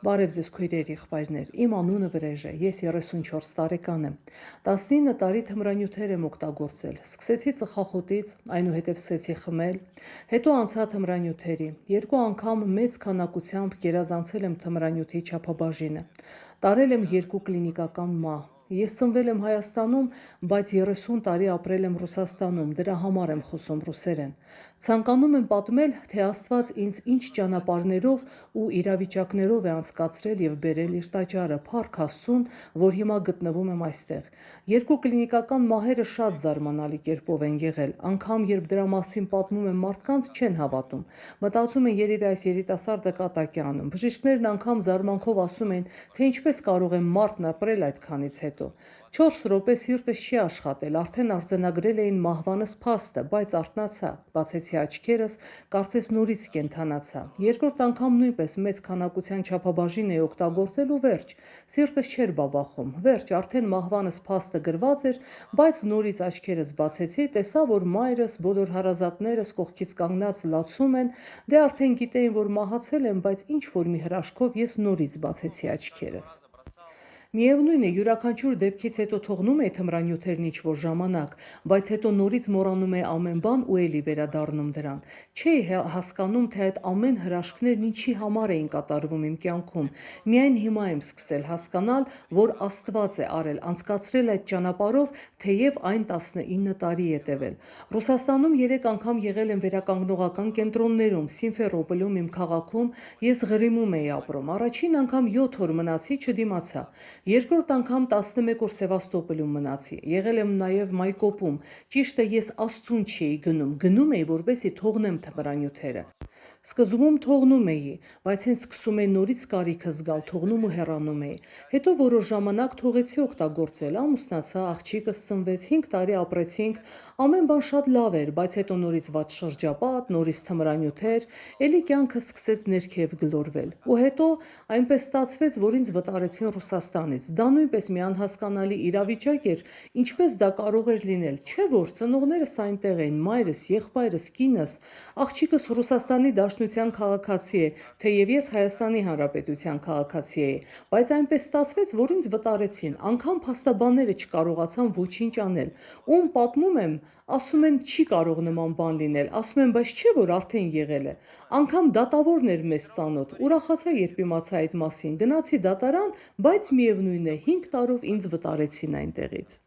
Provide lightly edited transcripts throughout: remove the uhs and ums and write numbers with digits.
Բարև ձեզ քույրեր եղբայրներ, իմ անունը Վրեժ է, ես 34 տարեկան եմ, 19 տարի թմրանյութեր եմ օգտագործել, սկսեցի ծխախոտից, այնուհետև սկսեցի խմել, հետո անցա թմրանյութերի, երկու անգամ մեծ քանակությամբ գերազանցել եմ թմրանյութի չափաբաժինը, տարել եմ 2 կլինիկական մահ, ես ծնվել եմ Հայաստանում, բայց 30 տարի ապրել եմ Ռուսաստանում, դրա համար եմ խոսում ռուսերեն, ցանկանում եմ պատմել, թե Աստված ինձ ինչ ճանապարհներով ու իրավիճակներով է անցկացրել և բերել իր տաճարը, փառք Աստծուն, որ հիմա գտնվում եմ այստեղ։ Երկու կլինիկական մահերը շատ զարմանալի կերպով են եղել, անգամ երբ դրա մասին պատմում եմ մարդկանց չեն հավատում, մտածում են երևի այս երիտասարդը կատակ է անում, բժիշկներն անգամ զարմանքով ասում են, թե ինչպես կարող է մարդն ապրել այդքանից հետո։ 4 րոպե սիրտս չի աշխատել, արդեն արձանագրել էին մահվանս փաստը, բայց արթնացա, բացեցի աչքերս, կարծես նորից կենդանացա։ Երկրորդ անգամ նույնպես մեծ քանակության չափաբաժին էի օգտագործել ու վերջ, սիրտս չէր բաբախում, վերջ, արդեն մահվանս փաստը գրված էր, բայց նորից աչքերս բացեցի, տեսա, որ մայրս, բոլոր հարազատներս կողքից կանգնած լացում են, դե արդեն գիտեին, որ մահացել եմ, բայց ինչ որ մի հրաշքով ես նորից բացեցի աչքերս։ Միևնույն է, յուրաքանչյուր դեպքից հետո թողնում էի թմրանյութերն ինչ-որ ժամանակ, բայց հետո նորից մոռանում էի ամեն բան ու էլի վերադառնում դրան։ Չէի հասկանում, թե այդ ամեն հրաշքներն ինչի համար էին կատարվում իմ կյանքում։ Միայն հիմա եմ սկսել հասկանալ, որ Աստված է արել, անցկացրել այդ ճանապարհով, թեև այն 19 տարի է տևել։ Ռուսաստանում 3 անգամ եղել եմ վերականգնողական կենտրոններում, Սիմֆերոպոլում իմ քաղաքում ես Ղրիմում էի ապրում։ Առաջին անգամ 7 օր մնացի, չդիմացա։ Երկրորդ անգամ 11 օր Սևաստոպոլում մնացի, եղել եմ նաև Մայկոպում, ճիշտը ես Աստծուն չէի գնում էի, որպեսզի թողնեմ թմրանյութերը։ Սկզբում թողնում էի, բայց հենց սկսում էի նորից կարիքը զգալ, թողնում ու հեռանում էի։ Հետո որոշ ժամանակ թողեցի օգտագործել, ամուսնացա, աղջիկս ծնվեց, 5 տարի ապրեցինք, ամեն բան շատ լավ էր, բայց հետո նորից վատ շրջապատ, նորից թմրանյութեր, էլի կյանքը սկսեց ներքև գլորվել։ Ու հետո այնպես ստացվեց, որ ինձ վտարեցին Ռուսաստանից։ Դա նույնպես մի անհասկանալի իրավիճակ էր, ինչպես դա կարող էր լինել, չէ՞ որ ծնողներս այնտեղ էին, մայրս, եղբայրս, կինս, աղջիկս Ռուսաստանի Դաշնության քաղաքացի է, թեև ես Հայաստանի Հանրապետության քաղաքացի էի, բայց այնպես ստացվեց, որ ինձ վտարեցին, անգամ փաստաբանները չկարողացան ոչինչ անել։ Ում պատմում եմ, ասում են չի կարող նման բան լինել, ասում են, բայց չէ՞ որ արդեն եղել է։ Անգամ դատավորն էր մեզ ծանոթ, ուրախացա, երբ իմացա այդ մասին, գնացի դատարան, բայց միևնույն է, 5 տարով ինձ վտարեցին այնտեղից։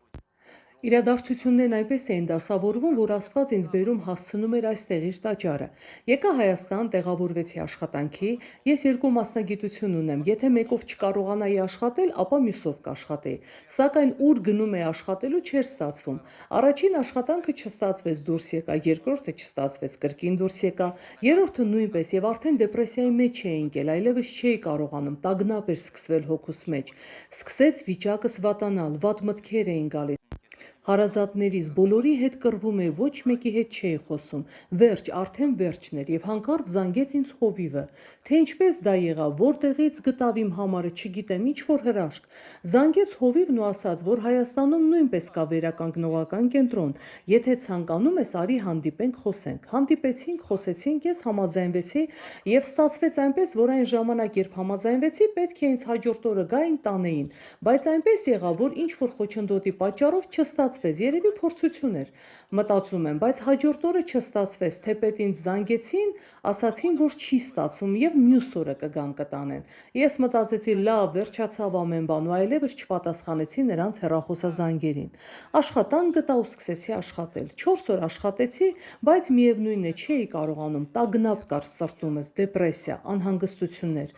Իրադարձություններն այնպես էին դասավորվում, որ Աստված ինձ բերում հասցնում էր այստեղ իր տաճարը։ Եկա Հայաստան, տեղավորվեցի աշխատանքի, ես 2 մասնագիտություն ունեմ, եթե մեկով չկարողանայի աշխատել, ապա մյուսով կաշխատեի, սակայն ուր գնում էի աշխատելու չէր ստացվում։ Առաջին աշխատանքը չստացվեց, դուրս եկա, երկրորդը չստացվեց, կրկին դուրս եկա, երրորդը նույնպես եւ արդեն դեպրեսիայի մեջ էի ընկել, այլևս չէի կարողանում, տագնապ էր սկսվել հոգուս մեջ։ Սկսեց վիճակս վատանալ, վատ մտքեր էին գալիս։ Հարազատներիս բոլորի հետ կռվում էի, ոչ մեկի հետ չէի խոսում, վերջ, արդեն վերջն էր և հանկարծ զանգեց ինձ հովիվը, թե ինչպես դա եղավ, որտեղից գտավ իմ համարը, չգիտեմ, ինչ-որ հրաշք, զանգեց հովիվն ու ասաց, որ Հայաստանում նույնպես կա վերականգնողական կենտրոն, եթե ցանկանում ես, արի հանդիպենք, խոսենք, հանդիպեցինք, խոսեցինք, ես համաձայնվեցի և ստացվեց այնպես, որ այն ժամանակ, երբ համաձայնվեցի, պետք է ինձ հաջորդ օրը գային տանեին, բայց այնպես եղավ, որ ինչ-որ խոչընդոտի պատճառով չստացվեց, երևի փորձություն էր, մտածում եմ, բայց հաջորդ օրը չստացվեց, թեպետ ինձ զանգեցին, ասացին, որ չի ստացվում և մյուս օրը կգան կտանեն։ Ես մտածեցի, լավ, վերջացավ ամեն բան ու այլևս չպատասխանեցի նրանց հեռախոսազանգերին։ Աշխատանք գտա ու սկսեցի աշխատել։ 4 օր աշխատեցի, բայց միևնույն է, չէի կարողանում, տագնապ կար սրտումս, դեպրեսիա, անհանգստություններ։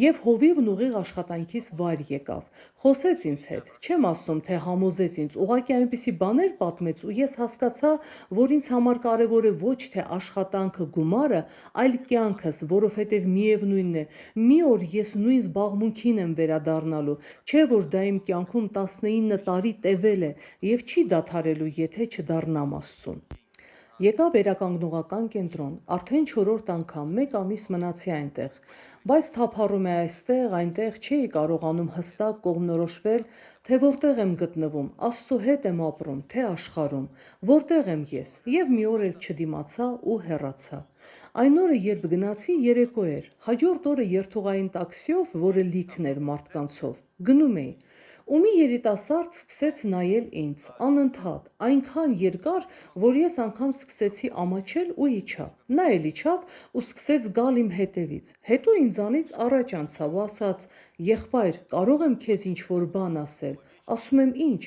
Եվ հովիվն ուղիղ աշխատանքիս վայր եկավ։ Խոսեց ինձ հետ, չեմ ասում, թե համոզեց ինձ, ուղղակի այնպիսի բաներ պատմեց ու ես հասկացա, որ ինձ համար կարևոր է ոչ թե աշխատանքը, գումարը, այլ կյանքս, որովհետև միևնույնն է, մի օր ես նույն զբաղմունքին եմ վերադառնալու, չէ որ դա իմ կյանքում 19 տարի տևել է և չի դադարելու, եթե չդառնամ Աստծուն։ Եկա վերականգնողական կենտրոն, արդեն 4-րդ անգամ, 1 ամիս մնացի այնտեղ, բայց թափառում է այստեղ, այնտեղ չէի կարողանում հստակ կողմնորոշվել, թե որտեղ եմ գտնվում, Աստծո հետ եմ ապրում, թե աշխարհում, որտեղ եմ ես, և մի օր էլ չդիմացա ու հեռացա։ Այն օրը, երբ գնացի, երեկո էր, հաջորդ օրը երթուղային տաքսիով, որը լիքն էր մարդկանցով, գնում էի, ու մի երիտասարդ սկսեց նայել ինձ, անընդհատ, այնքան երկար, որ ես անգամ սկսեցի ամաչել ու իջա։ Նա էլ իջավ ու սկսեց գալ իմ հետևից։ Հետո ինձանից առաջ անցավ ու ասաց. «Եղբայր, կարող եմ քեզ ինչ-որ բան ասել»։ Ասում եմ՝ «Ինչ»։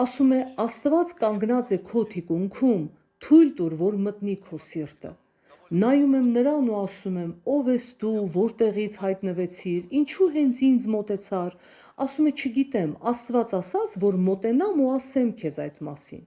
Ասում է՝ «Աստված կանգնած է քո թիկունքում, թույլ տուր, որ մտնի քո սիրտը»։ Նայում եմ նրան ու ասում եմ՝ «Ո՞վ ես դու, որտեղից հայտնվեցիր, ինչու հենց ինձ մոտեցար»։ Ասում է՝ «Չգիտեմ, Աստված ասաց, որ մոտենամ ու ասեմ քեզ այդ մասին»։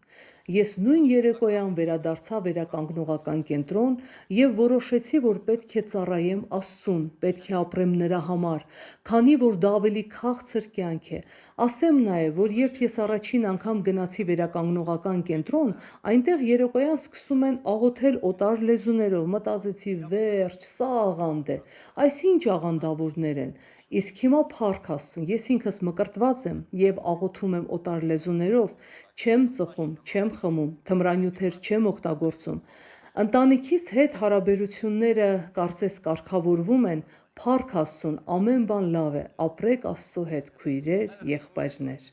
Ես նույն երեկոյան վերադարձա վերականգնողական կենտրոն և որոշեցի, որ պետք է ծառայեմ Աստծուն, պետք է ապրեմ նրա համար, քանի որ դա ավելի քաղցր կյանք է։ Ասեմ նաև, որ երբ ես առաջին անգամ գնացի վերականգնողական կենտրոն, այնտեղ երեկոյան սկսում են աղոթել օտար լեզուներով, մտածեցի՝ վերջ, սա աղանդ է, այս ինչ աղանդավորներ են։ Իսկ հիմա փառք Աստծուն, ես ինքս մկրտված եմ և աղոթում եմ օտար լեզուներով, չեմ ծխում, չեմ խմում, թմրանյութեր չեմ օգտագործում։ Ընտանիքիս հետ հարաբերությունները կարծես կարգավորվում են, փառք Աստծուն, ամեն բան լավ է, ապրեք Աստծո հետ, քույրեր, եղբայրներ։